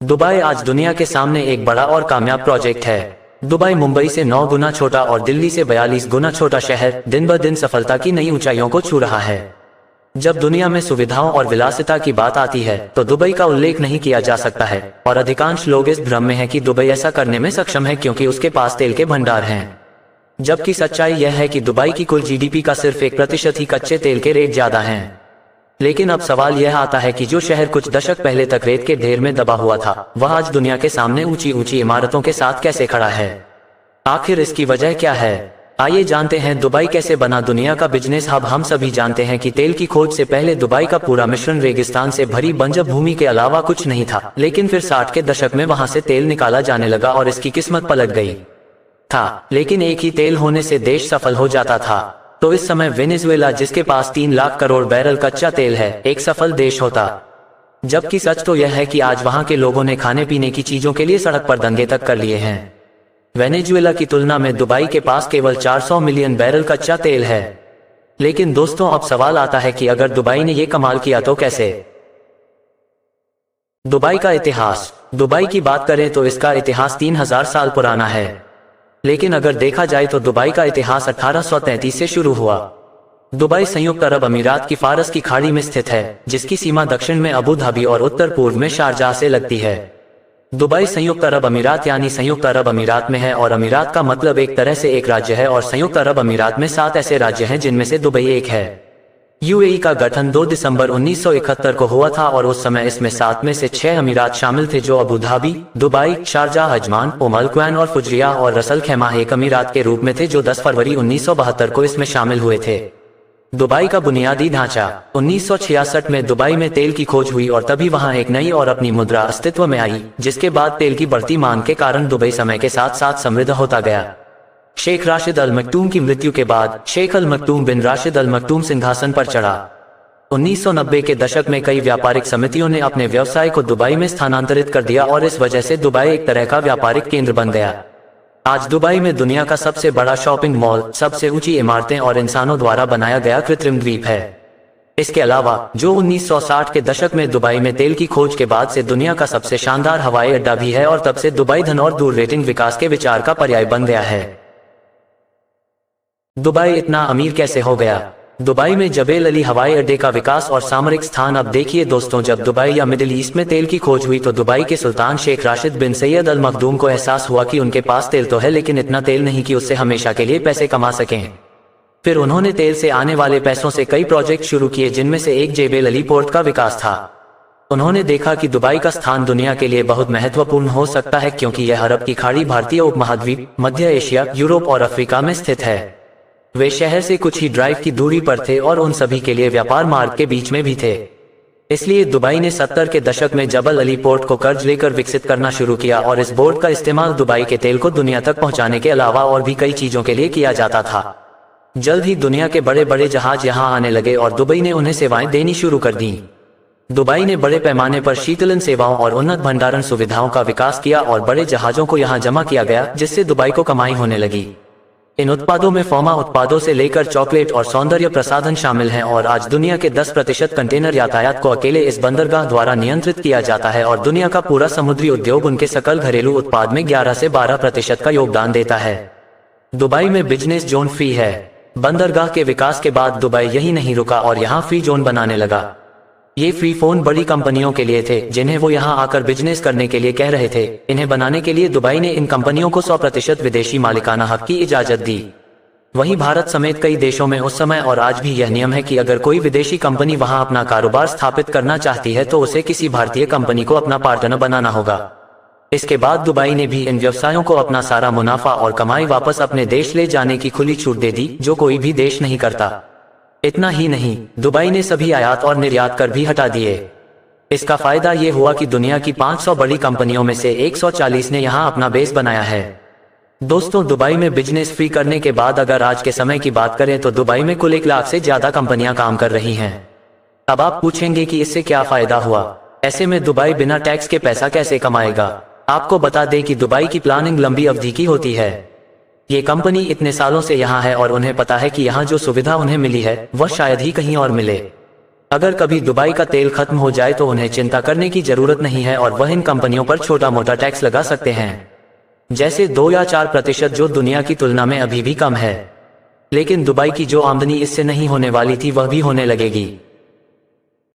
Dubai आज दुनिया के सामने एक बड़ा और कामयाब प्रोजेक्ट है। दुबई मुंबई से 9 गुना छोटा और दिल्ली से 42 गुना छोटा शहर दिन ब दिन सफलता की नई ऊंचाइयों को छू रहा है। जब दुनिया में सुविधाओं और विलासिता की बात आती है तो दुबई का उल्लेख नहीं किया जा सकता है और अधिकांश लोग इस भ्रम में हैं कि दुबई ऐसा करने में सक्षम है क्योंकि उसके पास तेल के भंडार हैं। जबकि सच्चाई यह है कि दुबई की कुल जीडीपी का सिर्फ 1% ही कच्चे तेल के रेट ज्यादा हैं। लेकिन अब सवाल यह आता है कि जो शहर कुछ दशक पहले तक रेत के ढेर में दबा हुआ था, वह आज दुनिया के सामने ऊंची ऊंची इमारतों के साथ कैसे खड़ा है। आखिर इसकी वजह क्या है? आइए जानते हैं दुबई कैसे बना दुनिया का बिजनेस हब। हम सभी जानते हैं कि तेल की खोज से पहले दुबई का पूरा मिश्रण रेगिस्तान से भरी बंजर भूमि के अलावा कुछ नहीं था। लेकिन फिर 60 के दशक में वहां से तेल निकाला जाने लगा और इसकी किस्मत पलट गई था। लेकिन एक ही तेल होने से देश सफल हो जाता था। तो इस समय वेनेजुएला, जिसके पास 3 लाख करोड़ बैरल कच्चा तेल है, एक सफल देश होता। जबकि सच तो यह है कि आज वहां के लोगों ने खाने पीने की चीजों के लिए सड़क पर दंगे तक कर लिए हैं। वेनेजुएला की तुलना में दुबई के पास केवल 400 मिलियन बैरल कच्चा तेल है। लेकिन दोस्तों, अब सवाल आता है कि अगर दुबई ने यह कमाल किया तो कैसे? दुबई का इतिहास। दुबई की बात करें तो इसका इतिहास 3000 साल पुराना है। लेकिन अगर देखा जाए तो दुबई का इतिहास 1833 से शुरू हुआ। दुबई संयुक्त अरब अमीरात की फारस की खाड़ी में स्थित है, जिसकी सीमा दक्षिण में अबू धाबी और उत्तर पूर्व में शारजाह से लगती है। दुबई संयुक्त अरब अमीरात यानी संयुक्त अरब अमीरात में है और अमीरात का मतलब एक तरह से एक राज्य है और संयुक्त अरब अमीरात में 7 ऐसे राज्य हैं जिनमें से दुबई एक है। यूएई का गठन 2 दिसंबर 1971 को हुआ था और उस समय इसमें 7 में से 6 अमीरात शामिल थे, जो Abu Dhabi, Dubai, Sharjah, Ajman, Umm Quwain और फुजरिया और रसल खैमा एक अमीरात के रूप में थे, जो 10 फरवरी 1972 को इसमें शामिल हुए थे। दुबई का बुनियादी ढांचा। 1966 में दुबई में तेल की खोज हुई और तभी वहां एक नई और अपनी मुद्रा अस्तित्व में आई, जिसके बाद तेल की बढ़ती मांग के कारण दुबई समय के साथ साथ समृद्ध होता गया। शेख राशिद अल मकतूम की मृत्यु के बाद शेख अल मकतूम बिन राशिद अल मकतूम सिंहासन पर चढ़ा। 1990 के दशक में कई व्यापारिक समितियों ने अपने व्यवसाय को दुबई में स्थानांतरित कर दिया और इस वजह से दुबई एक तरह का व्यापारिक केंद्र बन गया। आज दुबई में दुनिया का सबसे बड़ा शॉपिंग मॉल, सबसे ऊंची इमारतें और इंसानों द्वारा बनाया गया कृत्रिम द्वीप है। इसके अलावा जो 1960 के दशक में दुबई में तेल की खोज के बाद से दुनिया का सबसे शानदार हवाई अड्डा भी है और तब से दुबई धन और दूर रेटिंग विकास के विचार का पर्याय बन गया है। दुबई इतना अमीर कैसे हो गया? दुबई में जबेल अली हवाई अड्डे का विकास और सामरिक स्थान। अब देखिए दोस्तों, जब दुबई या मिडिल ईस्ट में तेल की खोज हुई तो दुबई के सुल्तान शेख राशिद बिन सैयद अल मखदूम को एहसास हुआ कि उनके पास तेल तो है, लेकिन इतना तेल नहीं कि उससे हमेशा के लिए पैसे कमा सकें। फिर उन्होंने तेल से आने वाले पैसों से कई प्रोजेक्ट शुरू किए, जिनमें से एक जेबेल अली पोर्ट का विकास था। उन्होंने देखा कि दुबई का स्थान दुनिया के लिए बहुत महत्वपूर्ण हो सकता है, क्योंकि यह अरब की खाड़ी, भारतीय उपमहाद्वीप, मध्य एशिया, यूरोप और अफ्रीका में स्थित है। वे शहर से कुछ ही ड्राइव की दूरी पर थे और उन सभी के लिए व्यापार मार्ग के बीच में भी थे। इसलिए दुबई ने 70 के दशक में जबल अली पोर्ट को कर्ज लेकर विकसित करना शुरू किया और इस पोर्ट का इस्तेमाल दुबई के तेल को दुनिया तक पहुंचाने के अलावा और भी कई चीजों के लिए किया जाता था। जल्द ही दुनिया के बड़े बड़े जहाज यहां आने लगे और दुबई ने उन्हें सेवाएं देनी शुरू कर दी। दुबई ने बड़े पैमाने पर शीतलन सेवाओं और उन्नत भंडारण सुविधाओं का विकास किया और बड़े जहाजों को यहां जमा किया गया, जिससे दुबई को कमाई होने लगी। इन उत्पादों में फार्मा उत्पादों से लेकर चॉकलेट और सौंदर्य प्रसाधन शामिल हैं और आज दुनिया के 10% कंटेनर यातायात को अकेले इस बंदरगाह द्वारा नियंत्रित किया जाता है और दुनिया का पूरा समुद्री उद्योग उनके सकल घरेलू उत्पाद में 11 से 12% का योगदान देता है। दुबई में बिजनेस जोन फ्री है। बंदरगाह के विकास के बाद दुबई यही नहीं रुका और यहाँ फ्री जोन बनाने लगा। ये फ्री फोन बड़ी कंपनियों के लिए थे, जिन्हें वो यहाँ आकर बिजनेस करने के लिए कह रहे थे। इन्हें बनाने के लिए दुबई ने इन कंपनियों को 100% विदेशी मालिकाना हक की इजाजत दी। वहीं भारत समेत कई देशों में उस समय और आज भी यह नियम है कि अगर कोई विदेशी कंपनी वहां अपना कारोबार स्थापित करना चाहती है तो उसे किसी भारतीय कंपनी को अपना पार्टनर बनाना होगा। इसके बाद दुबई ने भी इन व्यवसायों को अपना सारा मुनाफा और कमाई वापस अपने देश ले जाने की खुली छूट दे दी, जो कोई भी देश नहीं करता। इतना ही नहीं, दुबई ने सभी आयात और निर्यात कर भी हटा दिए। इसका फायदा ये हुआ कि दुनिया की 500 बड़ी कंपनियों में से 140 ने यहाँ अपना बेस बनाया है। दोस्तों, दुबई में बिजनेस फ्री करने के बाद अगर आज के समय की बात करें तो दुबई में कुल 1 लाख से ज्यादा कंपनियां काम कर रही हैं। अब आप पूछेंगे कि इससे क्या फायदा हुआ? ऐसे में दुबई बिना टैक्स के पैसा कैसे कमाएगा? आपको बता दें कि दुबई की प्लानिंग लंबी अवधि की होती है। ये कंपनी इतने सालों से यहाँ है और उन्हें पता है कि यहाँ जो सुविधा उन्हें मिली है वह शायद ही कहीं और मिले। अगर कभी दुबई का तेल खत्म हो जाए तो उन्हें चिंता करने की जरूरत नहीं है और वह इन कंपनियों पर छोटा मोटा टैक्स लगा सकते हैं, जैसे 2 या 4%, जो दुनिया की तुलना में अभी भी कम है। लेकिन दुबई की जो आमदनी इससे नहीं होने वाली थी वह भी होने लगेगी।